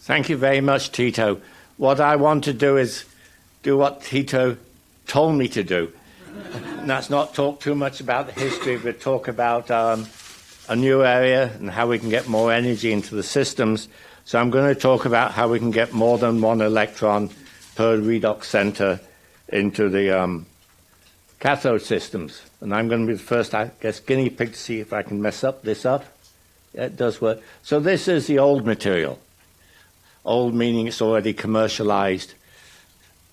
Thank you very much, Tito. What I want to do is do what Tito told me to do. And that's not talk too much about the history, but talk about a new area and how we can get more energy into the systems. So I'm going to talk about how we can get more than one electron per redox center into the cathode systems. And I'm going to be the first, I guess, guinea pig to see if I can mess this up. Yeah, it does work. So this is the old material. Old meaning it's already commercialized.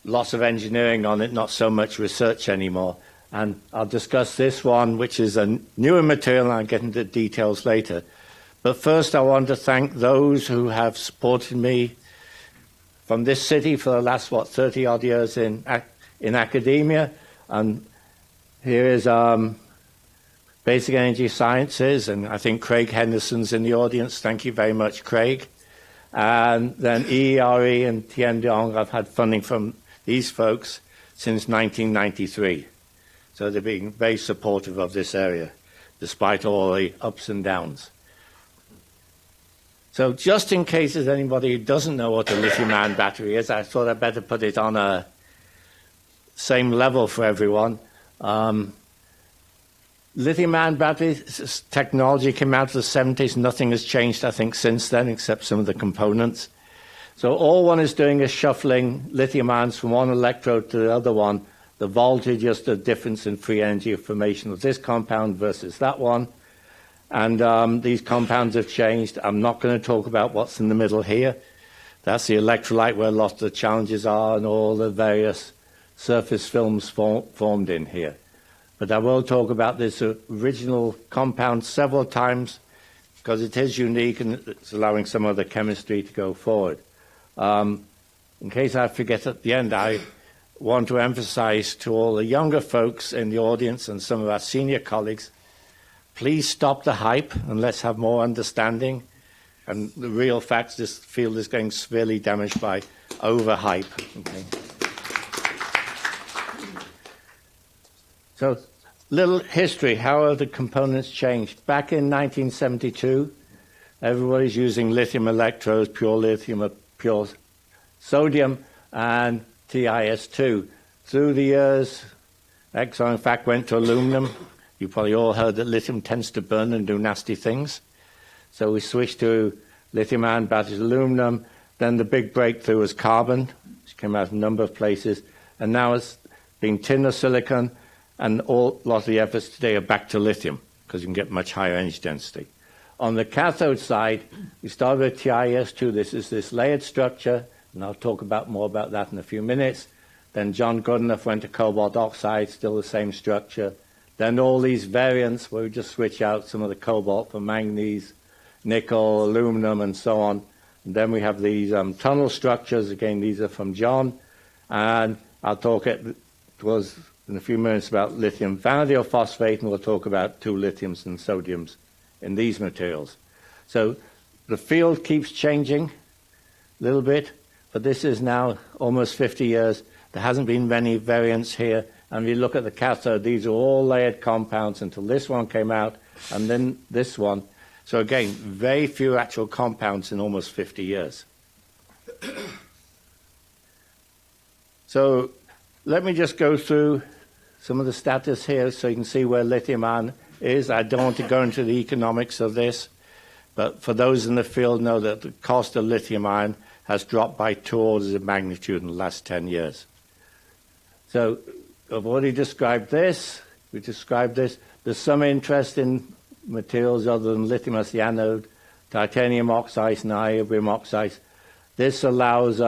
Lots of engineering on it, not so much research anymore. And I'll discuss this one, which is a newer material, and I'll get into details later. But first, I want to thank those who have supported me from this city for the last, 30-odd years in academia. And here is Basic Energy Sciences, and I think Craig Henderson's in the audience. Thank you very much, Craig. And then EERE and Tiandong, I've had funding from these folks since 1993. So they're being very supportive of this area, despite all the ups and downs. So just in case there's anybody who doesn't know what a lithium-ion battery is, I thought I'd better put it on a same level for everyone. Lithium-ion batteries technology came out of the 70s. Nothing has changed, I think, since then, except some of the components. So all one is doing is shuffling lithium ions from one electrode to the other one. The voltage is the difference in free energy of formation of this compound versus that one. And these compounds have changed. I'm not going to talk about what's in the middle here. That's the electrolyte where a lot of the challenges are and all the various surface films formed in here. But I will talk about this original compound several times because it is unique and it's allowing some of the chemistry to go forward. In case I forget at the end, I want to emphasize to all the younger folks in the audience and some of our senior colleagues, please stop the hype and let's have more understanding. And the real facts, this field is getting severely damaged by overhype. Okay. So, little history, how have the components changed? Back in 1972, everybody's using lithium electrodes, pure lithium or pure sodium, and TiS2. Through the years, Exxon, in fact, went to aluminum. You probably all heard that lithium tends to burn and do nasty things. So we switched to lithium-ion batteries, aluminum. Then the big breakthrough was carbon, which came out of a number of places. And now it's been tin or silicon. And a lot of the efforts today are back to lithium because you can get much higher energy density. On the cathode side, we started with TiS2. This is this layered structure, and I'll talk more about that in a few minutes. Then John Goodenough went to cobalt oxide, still the same structure. Then all these variants where we just switch out some of the cobalt for manganese, nickel, aluminum, and so on. And then we have these tunnel structures. Again, these are from John. And I'll talk in a few minutes about lithium vanadium phosphate, and we'll talk about two lithiums and sodiums in these materials. So the field keeps changing a little bit, but this is now almost 50 years. There hasn't been many variants here. And if you look at the cathode, these are all layered compounds until this one came out, and then this one. So again, very few actual compounds in almost 50 years. So let me just go through some of the status here so you can see where lithium-ion is. I don't want to go into the economics of this, but for those in the field know that the cost of lithium-ion has dropped by 2 orders of magnitude in the last 10 years. So I've already described this. We described this. There's some interest in materials other than lithium as the anode, titanium oxides and niobium oxides. This allows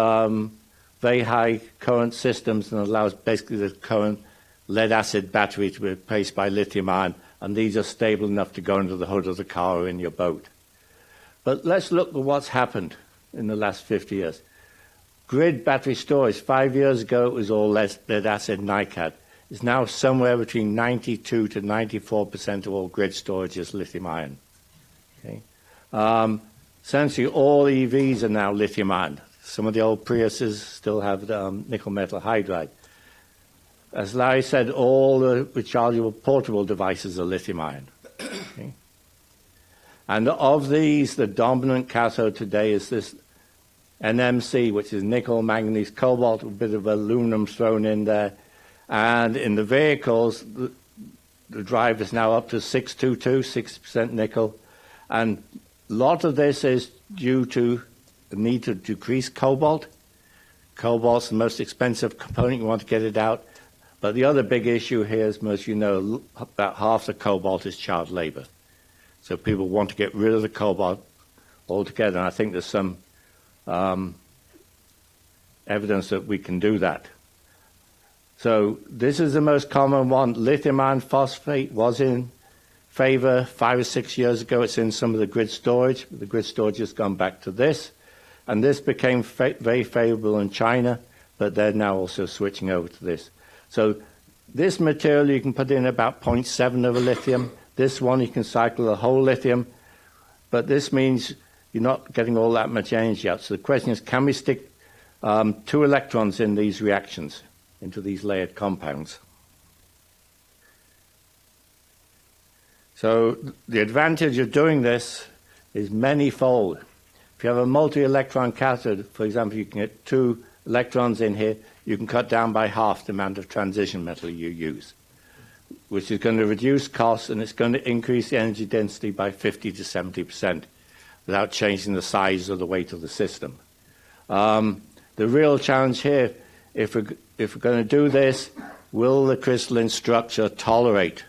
very high current systems and allows basically the current lead-acid battery to be replaced by lithium-ion, and these are stable enough to go into the hood of the car or in your boat. But let's look at what's happened in the last 50 years. Grid battery storage, 5 years ago it was all lead-acid NiCad. It's now somewhere between 92 to 94% of all grid storage is lithium-ion. Okay. Essentially all EVs are now lithium-ion. Some of the old Priuses still have nickel metal hydride. As Larry said, all the rechargeable portable devices are lithium-ion. Okay. And of these, the dominant cathode today is this NMC, which is nickel, manganese, cobalt, a bit of aluminum thrown in there. And in the vehicles, the drive is now up to 622, 60% nickel. And a lot of this is due to the need to decrease cobalt. Cobalt's the most expensive component. You want to get it out. But the other big issue here, as most of you know, about half the cobalt is child labor. So people want to get rid of the cobalt altogether. And I think there's some evidence that we can do that. So this is the most common one. Lithium iron phosphate was in favor 5 or 6 years ago. It's in some of the grid storage. The grid storage has gone back to this. And this became very favorable in China, but they're now also switching over to this. So this material you can put in about 0.7 of a lithium. This one you can cycle the whole lithium. But this means you're not getting all that much energy out. So the question is, can we stick 2 electrons in these reactions, into these layered compounds? So the advantage of doing this is many-fold. If you have a multi-electron cathode, for example, you can get 2 electrons in here, you can cut down by half the amount of transition metal you use, which is going to reduce costs, and it's going to increase the energy density by 50 to 70% without changing the size or the weight of the system. The real challenge here, if we're going to do this, will the crystalline structure tolerate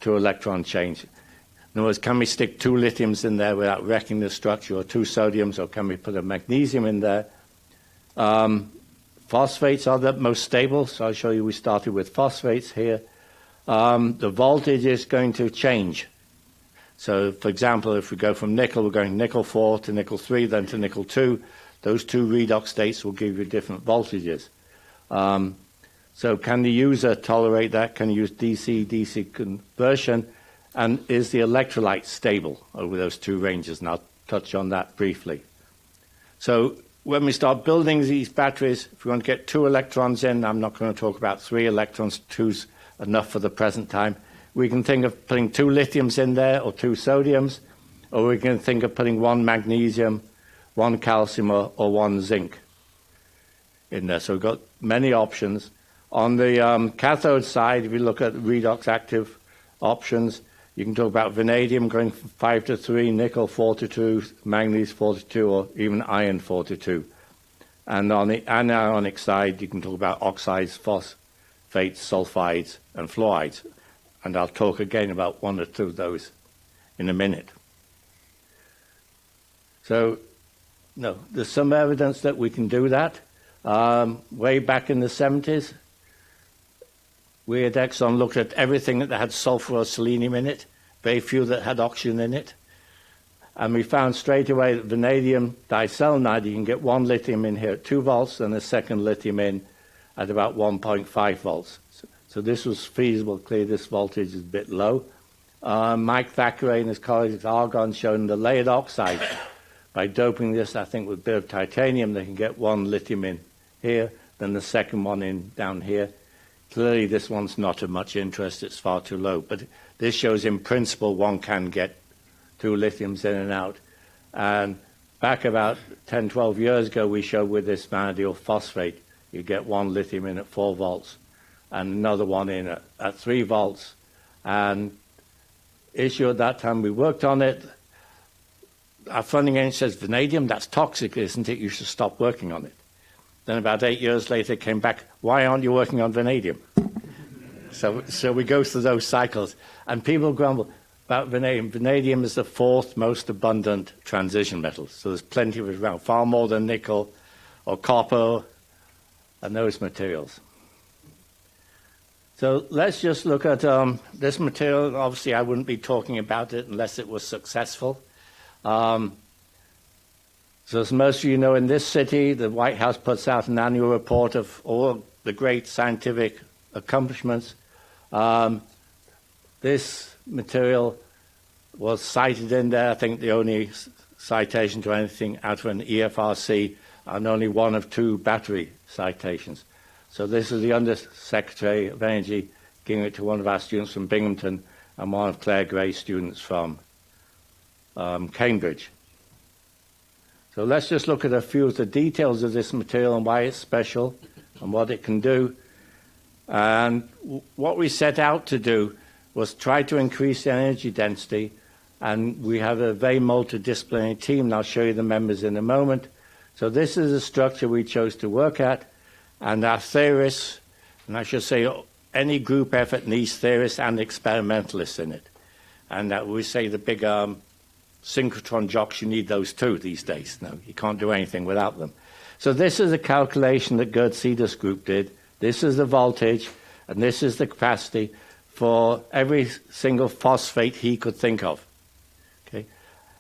2 electron change? In other words, can we stick 2 lithiums in there without wrecking the structure, or 2 sodiums, or can we put a magnesium in there? Phosphates are the most stable, so I'll show you we started with phosphates here. The voltage is going to change. So, for example, if we go from nickel, we're going nickel 4 to nickel 3, then to nickel 2. Those 2 redox states will give you different voltages. So can the user tolerate that? Can you use DC-DC conversion? And is the electrolyte stable over those 2 ranges? And I'll touch on that briefly. So when we start building these batteries, if we want to get 2 electrons in, I'm not going to talk about 3 electrons, 2's enough for the present time. We can think of putting 2 lithiums in there, or 2 sodiums, or we can think of putting 1 magnesium, 1 calcium, or 1 zinc in there. So we've got many options. On the cathode side, if you look at redox active options, you can talk about vanadium going from 5 to 3, nickel 4 to 2, manganese 4 to 2, or even iron 4 to 2. And on the anionic side, you can talk about oxides, phosphates, sulfides, and fluorides. And I'll talk again about 1 or 2 of those in a minute. So, no, there's some evidence that we can do that. Way back in the 70s, we at Exxon looked at everything that had sulfur or selenium in it, very few that had oxygen in it. And we found straight away that vanadium diselenide, you can get 1 lithium in here at 2 volts and a second lithium in at about 1.5 volts. So this was feasible. Clearly, this voltage is a bit low. Mike Thackeray and his colleagues at Argonne shown the layered oxide. By doping this, I think, with a bit of titanium, they can get 1 lithium in here, then the second one in down here. Clearly, this one's not of much interest. It's far too low. But this shows, in principle, one can get 2 lithiums in and out. And back about 10, 12 years ago, we showed with this vanadium phosphate, you get 1 lithium in at 4 volts and another one in at 3 volts. And issue at that time, we worked on it. Our funding agency says, vanadium, that's toxic, isn't it? You should stop working on it. Then about 8 years later, it came back, why aren't you working on vanadium? So we go through those cycles. And people grumble about vanadium. Vanadium is the 4th most abundant transition metal. So there's plenty of it around, far more than nickel or copper and those materials. So let's just look at this material. Obviously, I wouldn't be talking about it unless it was successful. So as most of you know, in this city, the White House puts out an annual report of all the great scientific accomplishments. This material was cited in there. I think the only citation to anything out of an EFRC, and only 1 of 2 battery citations. So this is the Undersecretary of Energy giving it to one of our students from Binghamton and one of Claire Gray's students from Cambridge. So let's just look at a few of the details of this material and why it's special and what it can do. And what we set out to do was try to increase the energy density, and we have a very multidisciplinary team, and I'll show you the members in a moment. So this is a structure we chose to work at, and our theorists, and I should say any group effort needs theorists and experimentalists in it. And that we say the big synchrotron jocks, you need those too these days. No, you can't do anything without them. So this is a calculation that Gerd Cedars group did. This is the voltage, and this is the capacity for every single phosphate he could think of. Okay?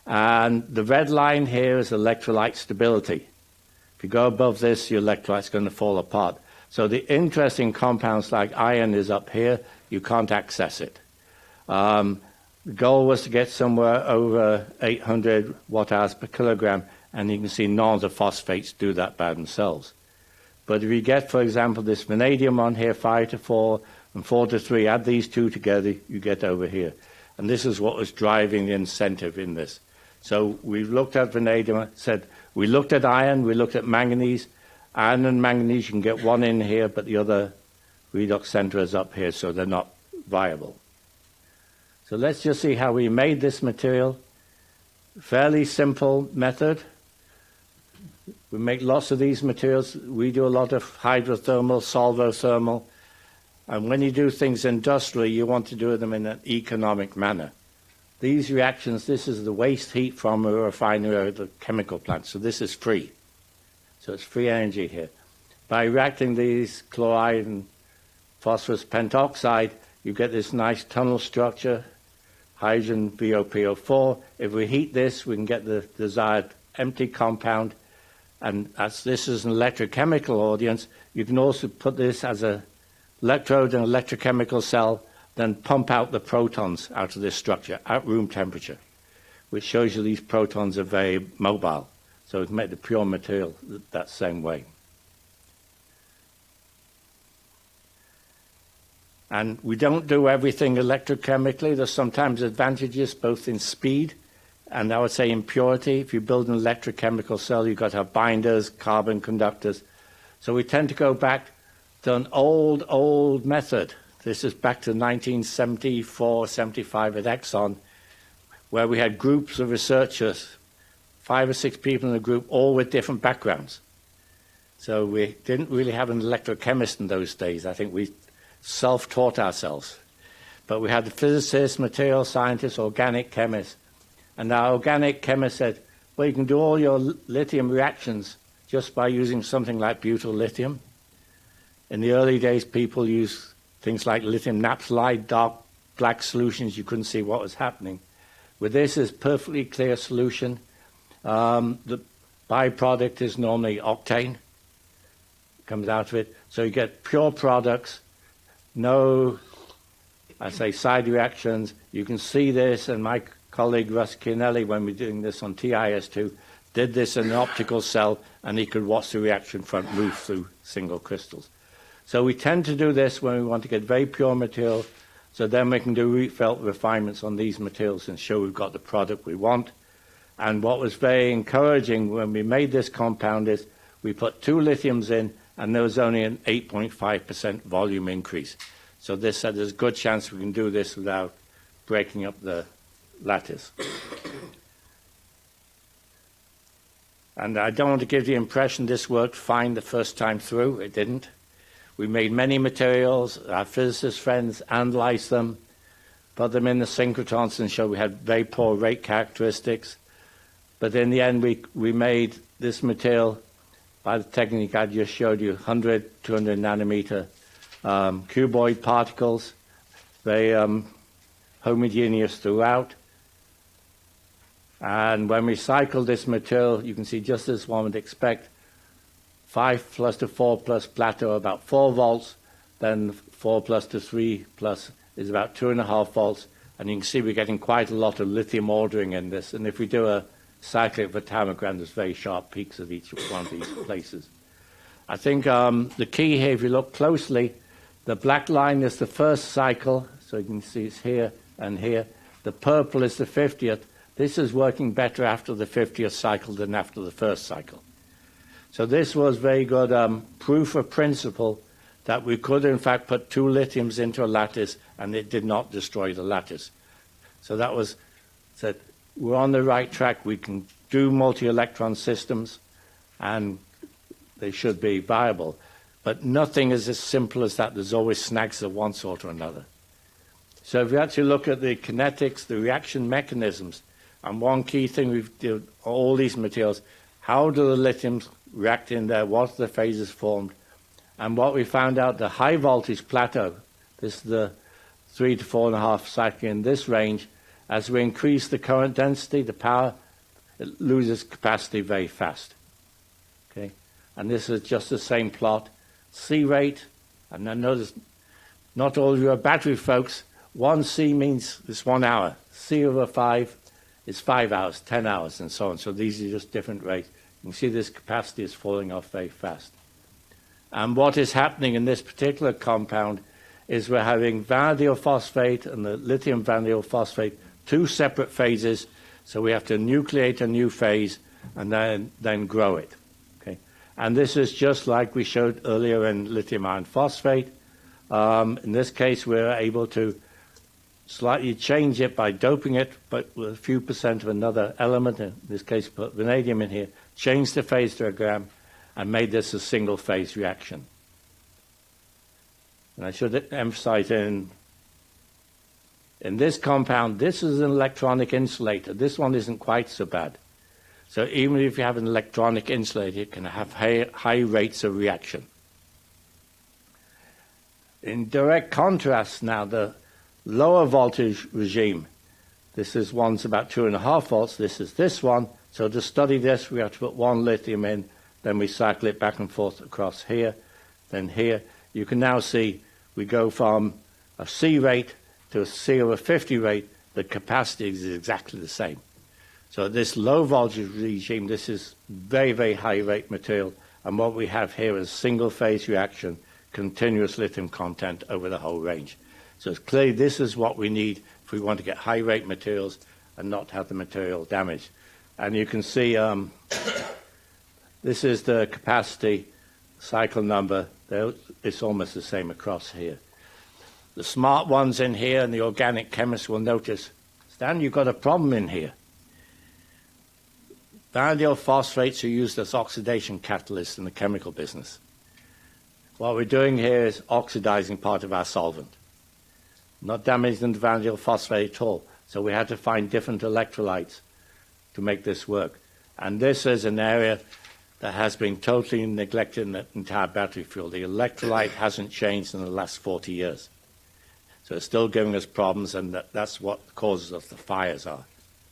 And the red line here is electrolyte stability. If you go above this, your electrolyte's going to fall apart. So the interesting compounds like iron is up here. You can't access it. The goal was to get somewhere over 800 watt-hours per kilogram, and you can see none of the phosphates do that by themselves. But if you get, for example, this vanadium on here, 5 to 4 and 4 to 3, add these two together, you get over here. And this is what was driving the incentive in this. So we looked at vanadium, said we looked at iron, we looked at manganese. Iron and manganese, you can get one in here, but the other redox center is up here, so they're not viable. So let's just see how we made this material. Fairly simple method. We make lots of these materials. We do a lot of hydrothermal, solvothermal. And when you do things industrially, you want to do them in an economic manner. These reactions, this is the waste heat from a refinery or the chemical plant. So this is free. So it's free energy here. By reacting these chloride and phosphorus pentoxide, you get this nice tunnel structure, hydrogen VOPO4. If we heat this, we can get the desired empty compound. And as this is an electrochemical audience, you can also put this as an electrode and electrochemical cell, then pump out the protons out of this structure at room temperature, which shows you these protons are very mobile. So we can make the pure material that same way. And we don't do everything electrochemically. There's sometimes advantages both in speed and I would say in purity. If you build an electrochemical cell, you've got to have binders, carbon conductors. So we tend to go back to an old method. This is back to 1974, 75 at Exxon, where we had groups of researchers, 5 or 6 people in a group, all with different backgrounds. So we didn't really have an electrochemist in those days. I think we self-taught ourselves. But we had the physicists, material scientists, organic chemists. And our organic chemist said, well, you can do all your lithium reactions just by using something like butyl lithium. In the early days, people used things like lithium naphthalide, dark black solutions. You couldn't see what was happening. With this, it's perfectly clear solution. The byproduct is normally octane. Comes out of it. So you get pure products, no, I say, side reactions. You can see this, and my colleague Russ Chianelli, when we're doing this on TIS2, did this in an optical cell, and he could watch the reaction front move through single crystals. So we tend to do this when we want to get very pure material, so then we can do Rietveld refinements on these materials and show we've got the product we want. And what was very encouraging when we made this compound is we put 2 lithiums in, and there was only an 8.5% volume increase. So this said there's a good chance we can do this without breaking up the lattice. And I don't want to give the impression this worked fine the first time through. It didn't. We made many materials. Our physicist friends analyzed them, put them in the synchrotrons, and showed we had very poor rate characteristics. But in the end, we made this material by the technique I just showed you, 100, 200 nanometer cuboid particles, very homogeneous throughout. And when we cycle this material, you can see just as one would expect, 5 plus to 4 plus plateau about 4 volts, then 4 plus to 3 plus is about 2.5 volts. And you can see we're getting quite a lot of lithium ordering in this. And if we do a cyclic vatamogram, there's very sharp peaks at each one of these places. I think the key here, if you look closely, the black line is the first cycle, so you can see it's here and here. The purple is the 50th, this is working better after the 50th cycle than after the first cycle. So this was very good proof of principle that we could, in fact, put 2 lithiums into a lattice and it did not destroy the lattice. So that was said, we're on the right track. We can do multi-electron systems and they should be viable. But nothing is as simple as that. There's always snags of one sort or another. So if you actually look at the kinetics, the reaction mechanisms, and one key thing we've done all these materials, how do the lithiums react in there? What are the phases formed? And what we found out, the high voltage plateau, this is the 3 to 4.5 cycle in this range, as we increase the current density, the power, it loses capacity very fast. Okay? And this is just the same plot. C rate, and I notice not all of you are battery folks. 1 C means it's 1 hour. C over 5 is 5 hours, 10 hours, and so on. So these are just different rates. You can see this capacity is falling off very fast. And what is happening in this particular compound is we're having vanadium phosphate and the lithium vanadium phosphate, 2 separate phases. So we have to nucleate a new phase and then grow it. Okay? And this is just like we showed earlier in lithium iron phosphate. In this case, we're able to slightly change it by doping it, but with a few percent of another element, in this case put vanadium in here, change the phase diagram, and made this a single-phase reaction. And I should emphasize in this compound, this is an electronic insulator. This one isn't quite so bad. So even if you have an electronic insulator, it can have high rates of reaction. In direct contrast now, the lower voltage regime, this is one's about 2.5 volts, this is this one. So to study this, we have to put 1 lithium in, then we cycle it back and forth across here, then here. You can now see we go from a C rate to a C over 50 rate. The capacity is exactly the same. So this low voltage regime, this is very, very high rate material. And what we have here is single phase reaction, continuous lithium content over the whole range. So it's clearly this is what we need if we want to get high rate materials and not have the material damaged. And you can see this is the capacity cycle number. It's almost the same across here. The smart ones in here and the organic chemists will notice, Stan, you've got a problem in here. Vanadium phosphates are used as oxidation catalysts in the chemical business. What we're doing here is oxidizing part of our solvent, not damaging the vanadium phosphate at all. So we had to find different electrolytes to make this work. And this is an area that has been totally neglected in the entire battery field. The electrolyte hasn't changed in the last 40 years. So it's still giving us problems, and that's what the causes of the fires are.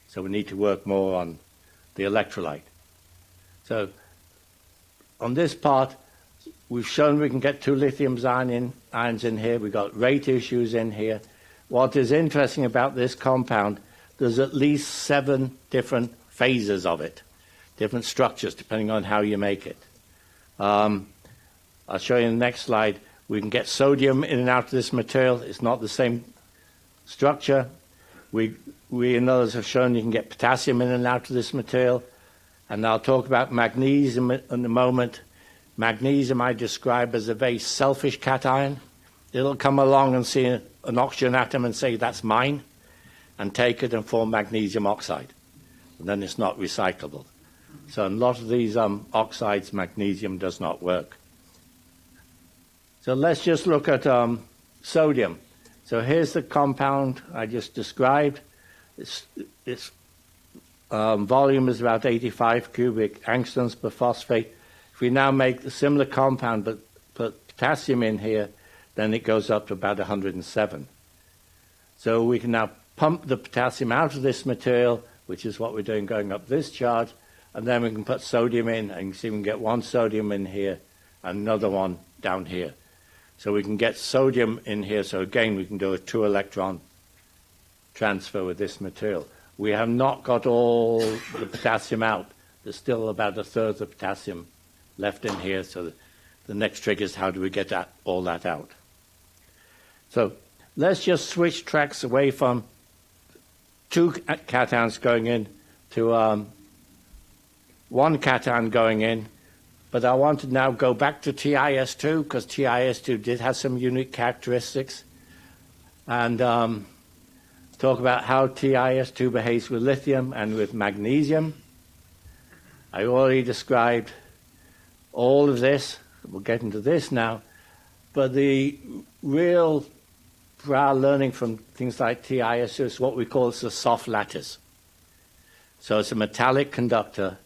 So we need to work more on the electrolyte. So on this part, we've shown we can get 2 lithium ions in here. We've got rate issues in here. What is interesting about this compound, there's at least 7 different phases of it, different structures, depending on how you make it. I'll show you in the next slide. We can get sodium in and out of this material. It's not the same structure. We and others have shown you can get potassium in and out of this material. And I'll talk about magnesium in a moment. Magnesium I describe as a very selfish cation. It'll come along and see an oxygen atom and say, that's mine, and take it and form magnesium oxide. And then it's not recyclable. So in a lot of these oxides, magnesium does not work. So let's just look at sodium. So here's the compound I just described. Its volume is about 85 cubic angstroms per phosphate. If we now make a similar compound but put potassium in here, then it goes up to about 107. So we can now pump the potassium out of this material, which is what we're doing going up this charge, and then we can put sodium in, and you can see we can get 1 sodium in here and another one down here. So we can get sodium in here, so again we can do a 2-electron transfer with this material. We have not got all the potassium out. There's still about 1/3 of the potassium left in here, so the next trick is how do we get all that out. So let's just switch tracks away from two cations going in to one cation going in. But I want to now go back to TiS2 because TiS2 did have some unique characteristics, and talk about how TiS2 behaves with lithium and with magnesium. I already described all of this. We'll get into this now. But the real for our learning from things like TiS2 is what we call the soft lattice. So it's a metallic conductor.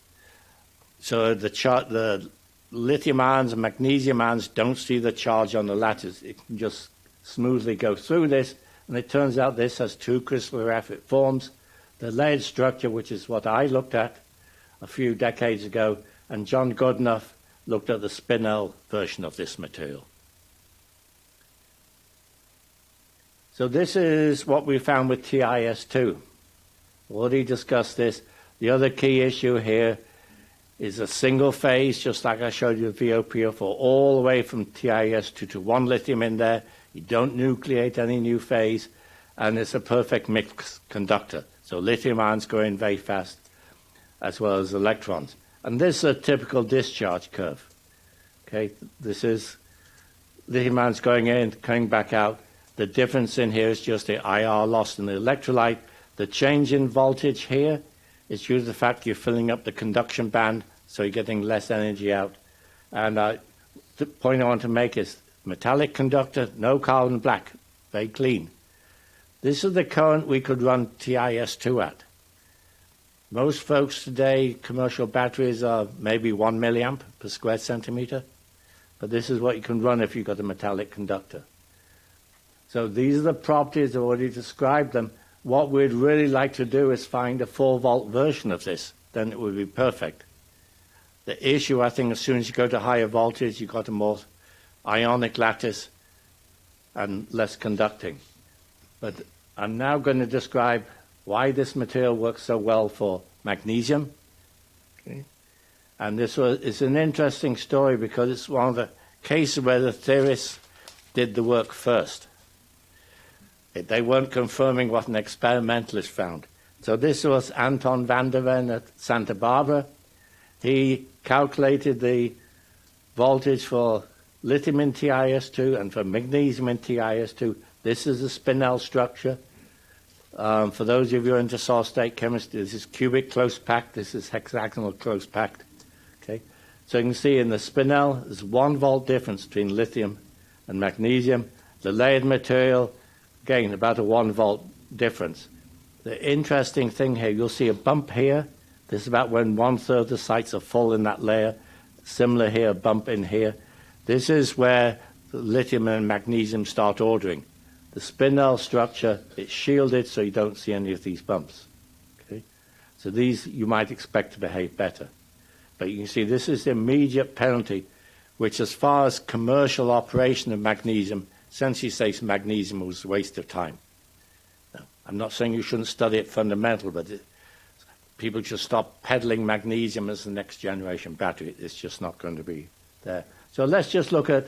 So the lithium ions and magnesium ions don't see the charge on the lattice. It can just smoothly go through this, and it turns out this has two crystallographic forms. The layered structure, which is what I looked at a few decades ago, and John Goodenough looked at the spinel version of this material. So this is what we found with TiS2. Already discussed this. The other key issue here is a single phase, just like I showed you with VOPO4, all the way from TiS2 to one lithium in there. You don't nucleate any new phase, and it's a perfect mixed conductor. So lithium ions go in very fast, as well as electrons. And this is a typical discharge curve. Okay, this is lithium ions going in, coming back out. The difference in here is just the IR loss in the electrolyte. The change in voltage here is due to the fact you're filling up the conduction band, so you're getting less energy out. And the point I want to make is metallic conductor, no carbon black, very clean. This is the current we could run TiS2 at. Most folks today, commercial batteries are maybe 1 milliamp per square centimeter, but this is what you can run if you've got a metallic conductor. So these are the properties, I've already described them. What we'd really like to do is find a 4-volt version of this. Then it would be perfect. The issue, I think, as soon as you go to higher voltage, you've got a more ionic lattice and less conducting. But I'm now going to describe why this material works so well for magnesium. Okay. And this is an interesting story because it's one of the cases where the theorists did the work first. They weren't confirming what an experimentalist found. So this was Anton van der Ven at Santa Barbara. He calculated the voltage for lithium in TiS2 and for magnesium in TiS2. This is the spinel structure. For those of you who are into solid-state chemistry, this is cubic close packed. This is hexagonal close packed. Okay, so you can see in the spinel, there's 1 volt difference between lithium and magnesium. The layered material, again, about a 1 volt difference. The interesting thing here, you'll see a bump here. This is about when 1/3 of the sites are full in that layer. Similar here, a bump in here. This is where the lithium and magnesium start ordering. The spinel structure, it's shielded so you don't see any of these bumps. Okay? So these you might expect to behave better. But you can see this is the immediate penalty, which as far as commercial operation of magnesium, essentially says magnesium was a waste of time. Now, I'm not saying you shouldn't study it fundamental, but people should stop peddling magnesium as the next generation battery. It's just not going to be there. So let's just look at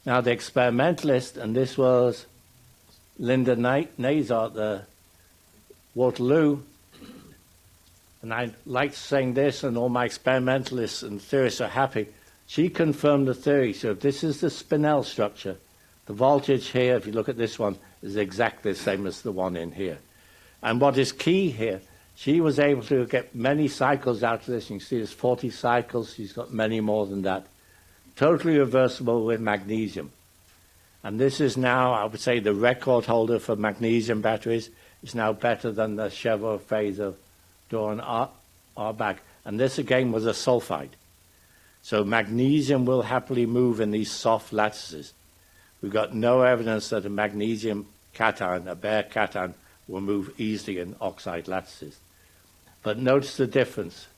now the experimentalist, and this was Linda Nazar at the Waterloo. And I like saying this, and all my experimentalists and theorists are happy. She confirmed the theory. So if this is the spinel structure, the voltage here, if you look at this one, is exactly the same as the one in here. And what is key here, she was able to get many cycles out of this. You can see there's 40 cycles. She's got many more than that. Totally reversible with magnesium. And this is now, I would say, the record holder for magnesium batteries. It's now better than the Chevrolet phase of Doran Arbach. And this, again, was a sulfide. So magnesium will happily move in these soft lattices. We've got no evidence that a magnesium cation, a bare cation, will move easily in oxide lattices. But notice the difference.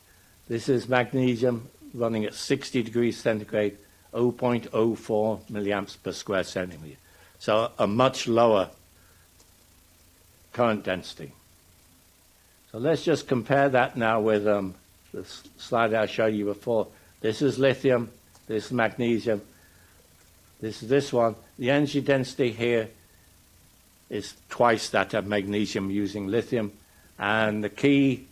This is magnesium running at 60 degrees centigrade, 0.04 milliamps per square centimeter. So a much lower current density. So let's just compare that now with the slide I showed you before. This is lithium, this is magnesium, this is this one. The energy density here is twice that of magnesium using lithium, And the key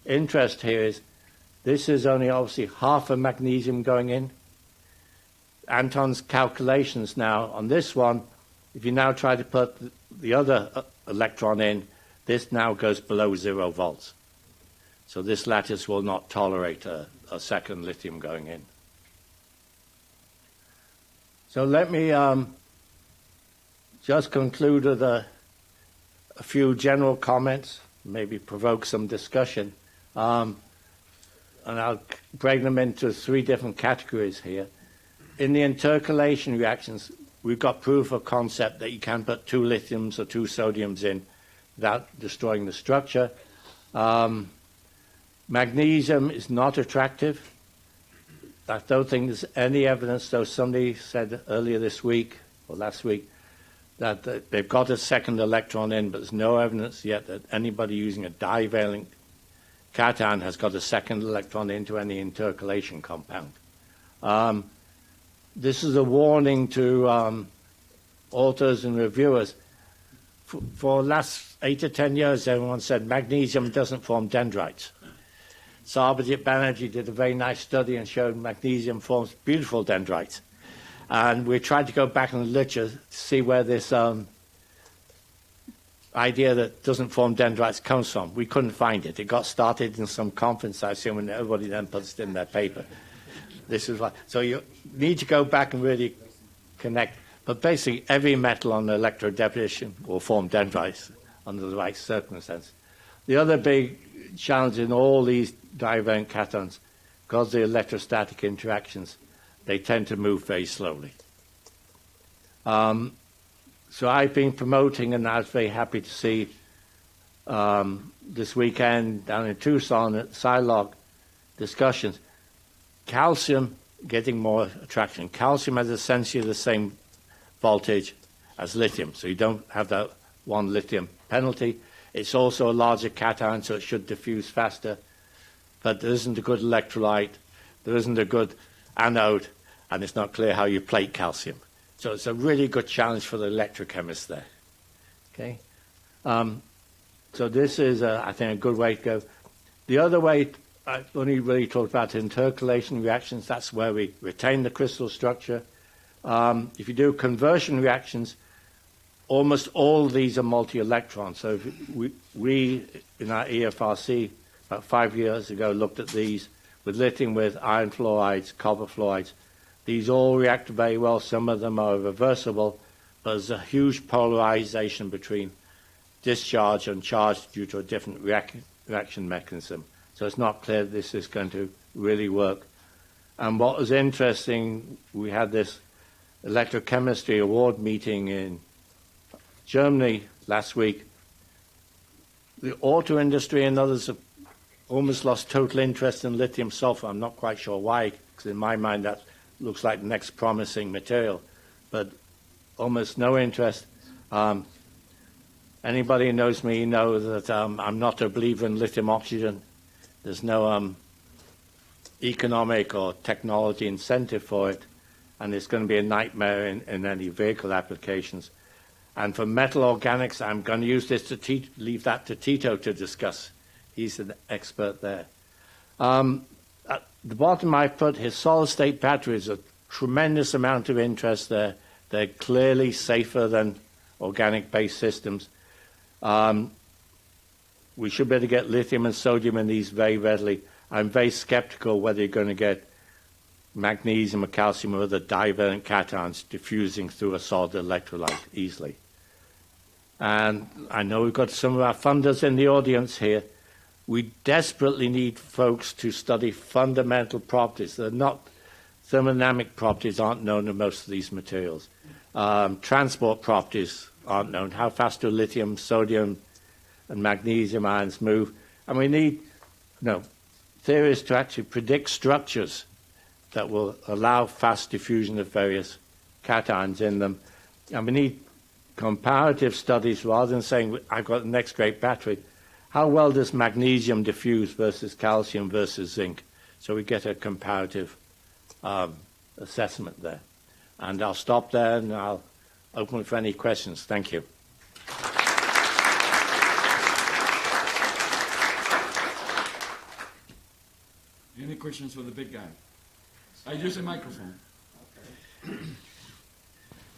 interest here is this is only obviously half of magnesium going in. Anton's calculations now on this one, if you now try to put the other electron in, this now goes below 0 volts. So this lattice will not tolerate a second lithium going in. So let me just conclude with a few general comments, maybe provoke some discussion. And I'll break them into 3 different categories here. In the intercalation reactions, we've got proof of concept that you can put 2 lithiums or 2 sodiums in without destroying the structure. Magnesium is not attractive. I don't think there's any evidence, though somebody said earlier this week or last week that they've got a second electron in, but there's no evidence yet that anybody using a divalent cation has got a second electron into any intercalation compound. This is a warning to authors and reviewers. For the last 8 to 10 years, everyone said magnesium doesn't form dendrites. Sarbajit Banerjee did a very nice study and showed magnesium forms beautiful dendrites. And we tried to go back in the literature to see where this idea that doesn't form dendrites comes from. We couldn't find it. It got started in some conference, I assume, and everybody then puts it in their paper. This is why. So you need to go back and really connect. But basically, every metal on the electrodeposition will form dendrites under the right circumstances. The other big challenge in all these divalent cations, because of the electrostatic interactions, they tend to move very slowly. So I've been promoting, and I was very happy to see this weekend down in Tucson at SciLog discussions, calcium getting more attraction. Calcium has essentially the same voltage as lithium, so you don't have that one lithium penalty. It's also a larger cation, so it should diffuse faster, but there isn't a good electrolyte, there isn't a good anode, and it's not clear how you plate calcium. So it's a really good challenge for the electrochemist there. Okay, so this is, I think, a good way to go. The other way, I only really talked about intercalation reactions. That's where we retain the crystal structure. If you do conversion reactions, almost all of these are multi-electrons. So if we in our EFRC, about 5 years ago, looked at these with lithium with iron fluorides, copper fluorides. These all react very well. Some of them are reversible, but there's a huge polarization between discharge and charge due to a different reaction mechanism. So it's not clear this is going to really work. And what was interesting, we had this electrochemistry award meeting in Germany last week. The auto industry and others have almost lost total interest in lithium sulfur. I'm not quite sure why, because in my mind that looks like the next promising material, but almost no interest. Anybody who knows me knows that I'm not a believer in lithium oxygen. There's no economic or technology incentive for it, and it's going to be a nightmare in any vehicle applications. And for metal organics, I'm going to use this to leave that to Tito to discuss. He's an expert there. At the bottom I put his solid-state batteries, a tremendous amount of interest there. They're clearly safer than organic-based systems. We should be able to get lithium and sodium in these very readily. I'm very skeptical whether you're going to get magnesium or calcium or other divalent cations diffusing through a solid electrolyte easily. And I know we've got some of our funders in the audience here. We desperately need folks to study fundamental properties. They're not, thermodynamic properties aren't known in most of these materials. Transport properties aren't known. How fast do lithium, sodium, and magnesium ions move? And we need theories to actually predict structures that will allow fast diffusion of various cations in them. And we need comparative studies rather than saying, I've got the next great battery. How well does magnesium diffuse versus calcium versus zinc? So we get a comparative assessment there. And I'll stop there and I'll open for any questions. Thank you. questions for the big guy. I use a microphone.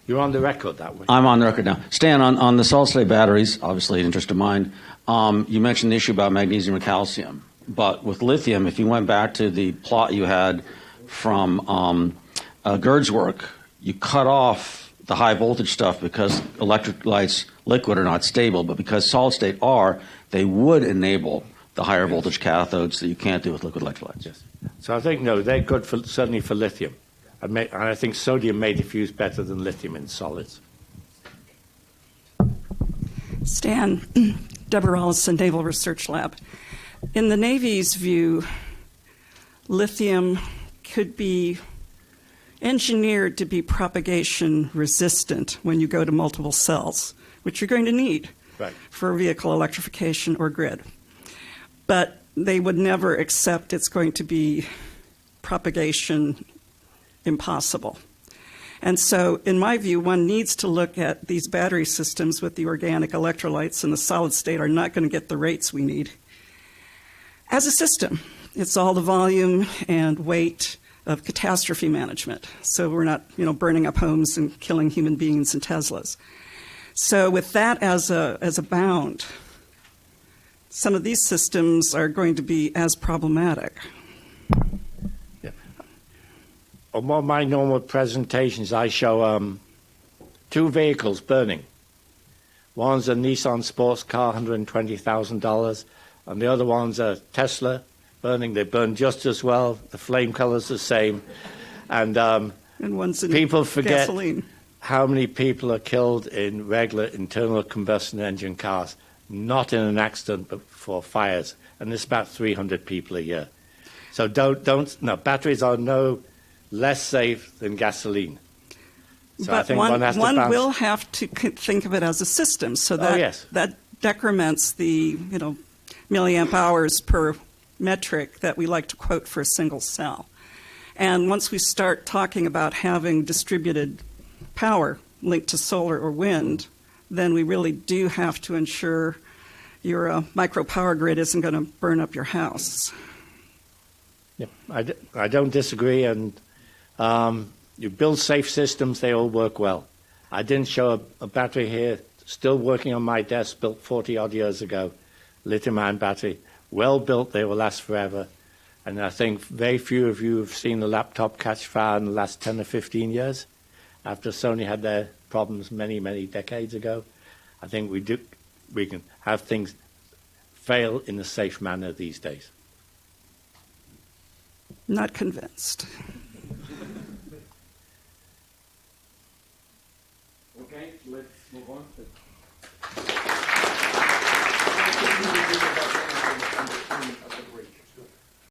You're on the record that way. I'm on the record now. Stan, on the solid-state batteries, obviously an interest of mine, you mentioned the issue about magnesium and calcium. But with lithium, if you went back to the plot you had from Gerd's work, you cut off the high voltage stuff because electrolytes, liquid, are not stable. But because solid-state are, they would enable the higher voltage cathodes that you can't do with liquid electrolytes. Yes. So I think, no, they're good, certainly for lithium. And I think sodium may diffuse better than lithium in solids. Stan, Deborah Allison, Naval Research Lab. In the Navy's view, lithium could be engineered to be propagation resistant when you go to multiple cells, which you're going to need for vehicle electrification or grid. But they would never accept it's going to be propagation impossible. And so, in my view, one needs to look at these battery systems with the organic electrolytes, and the solid state are not going to get the rates we need. As a system, it's all the volume and weight of catastrophe management. So we're not, burning up homes and killing human beings and Teslas. So with that as a bound, some of these systems are going to be as problematic. On one of my normal presentations, I show two vehicles burning. One's a Nissan sports car, $120,000, and the other one's a Tesla burning. They burn just as well. The flame color's the same. And one's in people forget gasoline. How many people are killed in regular internal combustion engine cars, not in an accident, but for fires. And there's about 300 people a year. So batteries are no less safe than gasoline. So but I think one will have to think of it as a system, so that that decrements the milliamp hours per metric that we like to quote for a single cell. And once we start talking about having distributed power linked to solar or wind, then we really do have to ensure your micro power grid isn't going to burn up your house. Yeah, I don't disagree, and you build safe systems, they all work well. I didn't show a battery here, still working on my desk, built 40-odd years ago, lithium-ion battery, well built, they will last forever. And I think very few of you have seen the laptop catch fire in the last 10 or 15 years, after Sony had their problems many, many decades ago. I think we can have things fail in a safe manner these days. Not convinced. Okay, let's move on.